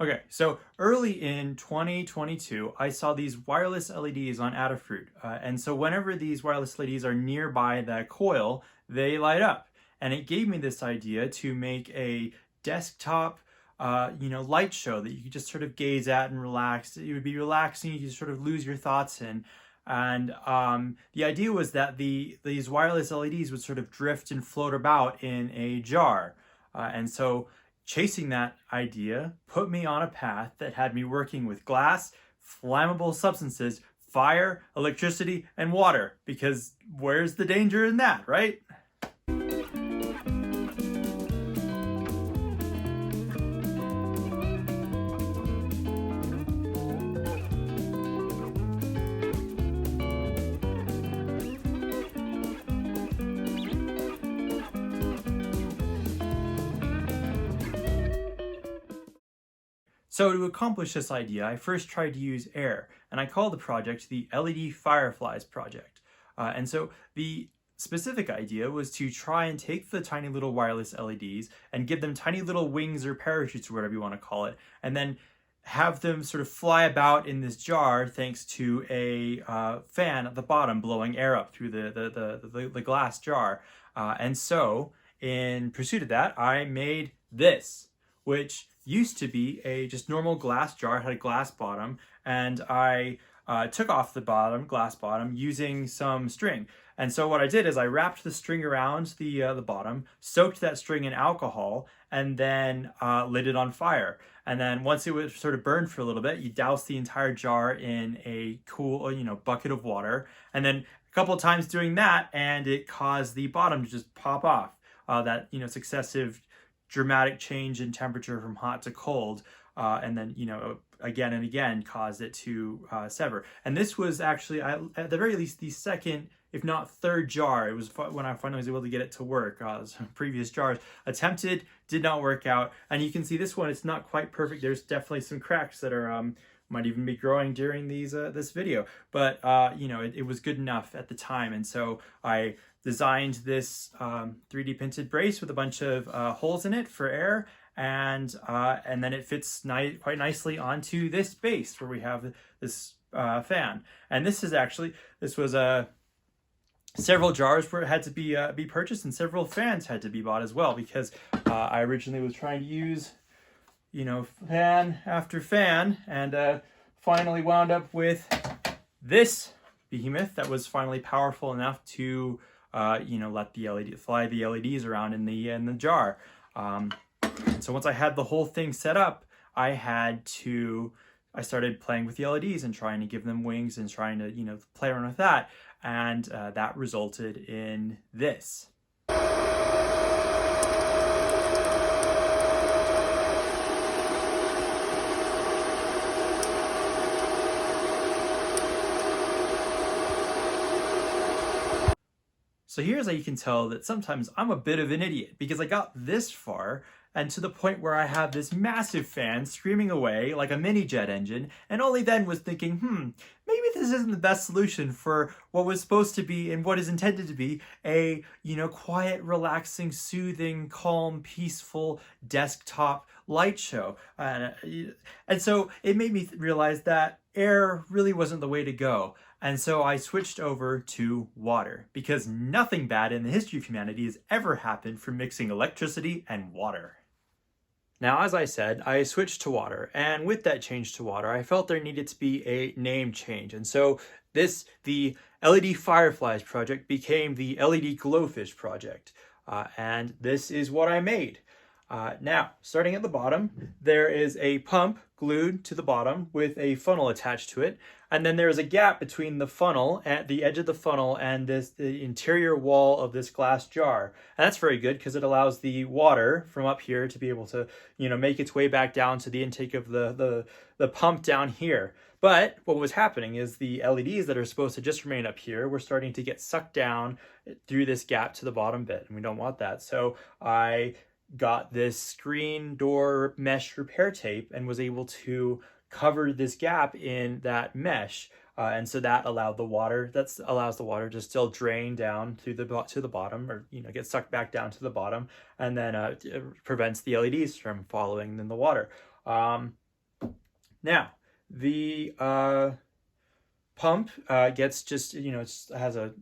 Okay, so early in 2022, I saw these wireless LEDs on Adafruit. And so whenever these wireless LEDs are nearby that coil, they light up. And it gave me this idea to make a desktop, light show that you could just sort of gaze at and relax. It would be relaxing. You could sort of lose your thoughts in. And the idea was that these wireless LEDs would sort of drift and float about in a jar. And so chasing that idea put me on a path that had me working with glass, flammable substances, fire, electricity, and water. Because where's the danger in that, right? So to accomplish this idea, I first tried to use air, and I called the project the LED Fireflies Project. And so the specific idea was to try and take the tiny little wireless LEDs and give them tiny little wings or parachutes or whatever you want to call it, and then have them sort of fly about in this jar thanks to a fan at the bottom blowing air up through the glass jar. And so in pursuit of that, I made this, which used to be a just normal glass jar. It had a glass bottom, and I took off the glass bottom, using some string. And so what I did is I wrapped the string around the bottom, soaked that string in alcohol, and then lit it on fire. And then once it was sort of burned for a little bit, you douse the entire jar in a cool, bucket of water. And then a couple of times doing that, and it caused the bottom to just pop off. That successive dramatic change in temperature from hot to cold, and then again and again caused it to sever. And this was actually, at the very least, the second, if not third jar. It was when I finally was able to get it to work. Previous jars attempted, did not work out, and you can see this one, it's not quite perfect. There's definitely some cracks that are might even be growing during this video, but it was good enough at the time. And so I designed this 3D printed brace with a bunch of holes in it for air, and then it fits quite nicely onto this base where we have this fan. And this was several jars where it had to be purchased, and several fans had to be bought as well, because I originally was trying to use fan after fan, and finally wound up with this behemoth that was finally powerful enough to let fly the LEDs around in the jar. So once I had the whole thing set up, I started playing with the LEDs and trying to give them wings and trying to play around with that, and that resulted in this. So here's how you can tell that sometimes I'm a bit of an idiot, because I got this far and to the point where I have this massive fan screaming away like a mini jet engine, and only then was thinking, maybe this isn't the best solution for what was supposed to be and what is intended to be a, quiet, relaxing, soothing, calm, peaceful desktop light show. And so it made me realize that air really wasn't the way to go. And so I switched over to water, because nothing bad in the history of humanity has ever happened from mixing electricity and water. Now, as I said, I switched to water, and with that change to water, I felt there needed to be a name change. And so the LED Fireflies Project became the LED Glofish Project. And this is what I made. Now, starting at the bottom, there is a pump glued to the bottom with a funnel attached to it. And then there is a gap between the funnel, at the edge of the funnel, and the interior wall of this glass jar. And that's very good, because it allows the water from up here to be able to, make its way back down to the intake of the pump down here. But what was happening is the LEDs that are supposed to just remain up here were starting to get sucked down through this gap to the bottom bit, and we don't want that. So I got this screen door mesh repair tape and was able to cover this gap in that mesh, and so that allows the water to still drain down to the bottom, or get sucked back down to the bottom, and then it prevents the LEDs from following in the water. Now, the pump gets just, it has a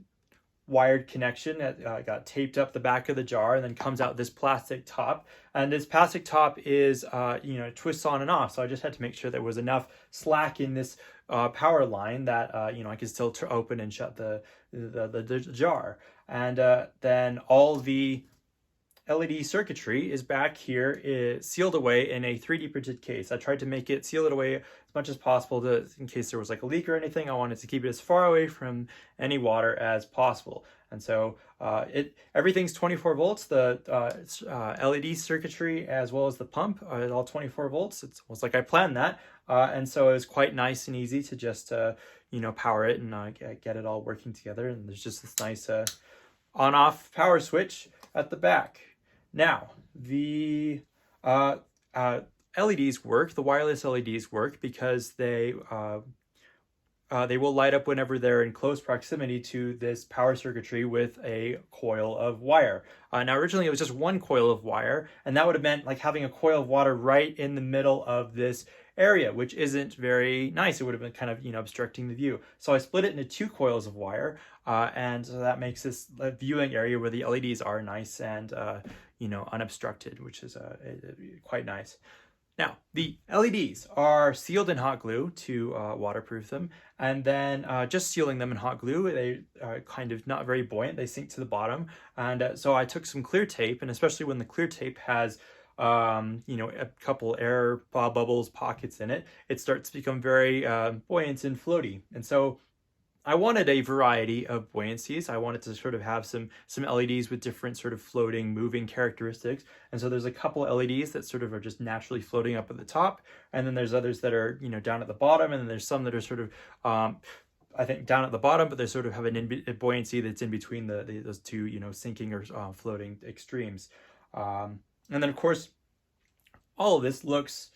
wired connection that got taped up the back of the jar, and then comes out this plastic top. And this plastic top is, twists on and off. So I just had to make sure there was enough slack in this power line that, I could still open and shut the jar. And then all the LED circuitry is back here, is sealed away in a 3D printed case. I tried to make it seal it away as much as possible in case there was like a leak or anything. I wanted to keep it as far away from any water as possible. And so everything's 24 volts. The LED circuitry as well as the pump are all 24 volts. It's almost like I planned that. And so it was quite nice and easy to just, power it and get it all working together. And there's just this nice on-off power switch at the back. Now, the LEDs work, the wireless LEDs work because they will light up whenever they're in close proximity to this power circuitry with a coil of wire. Now, originally it was just one coil of wire, and that would have meant like having a coil of water right in the middle of this area, which isn't very nice. It would have been kind of, obstructing the view. So I split it into two coils of wire, and so that makes this viewing area where the LEDs are nice and, unobstructed, which is quite nice. Now, the LEDs are sealed in hot glue to waterproof them, and then just sealing them in hot glue, they are kind of not very buoyant. They sink to the bottom, and so I took some clear tape, and especially when the clear tape has a couple air bubbles, pockets in it, it starts to become very buoyant and floaty. And so I wanted a variety of buoyancies. I wanted to sort of have some LEDs with different sort of floating, moving characteristics. And so there's a couple LEDs that sort of are just naturally floating up at the top. And then there's others that are, down at the bottom. And then there's some that are sort of, I think, down at the bottom, but they sort of have a buoyancy that's in between those two, sinking or floating extremes. And then, of course, all of this looks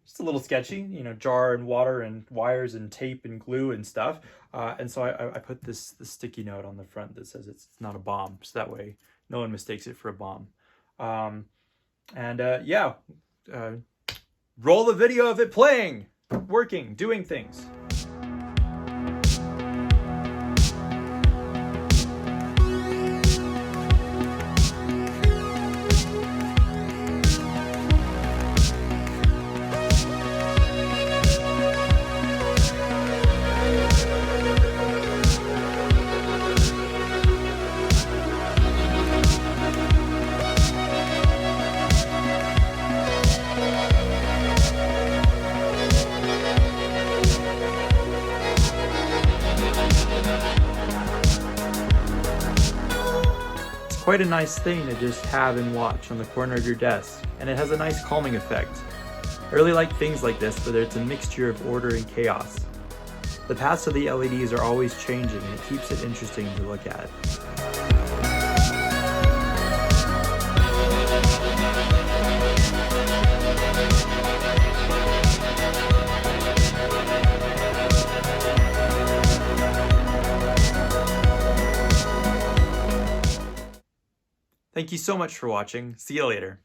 just a little sketchy, jar and water and wires and tape and glue and stuff. And so I put this sticky note on the front that says it's not a bomb, so that way no one mistakes it for a bomb. Roll the video of it playing, working, doing things. Quite a nice thing to just have and watch on the corner of your desk, and it has a nice calming effect. I really like things like this, whether it's a mixture of order and chaos. The paths of the LEDs are always changing, and it keeps it interesting to look at. Thank you so much for watching. See you later.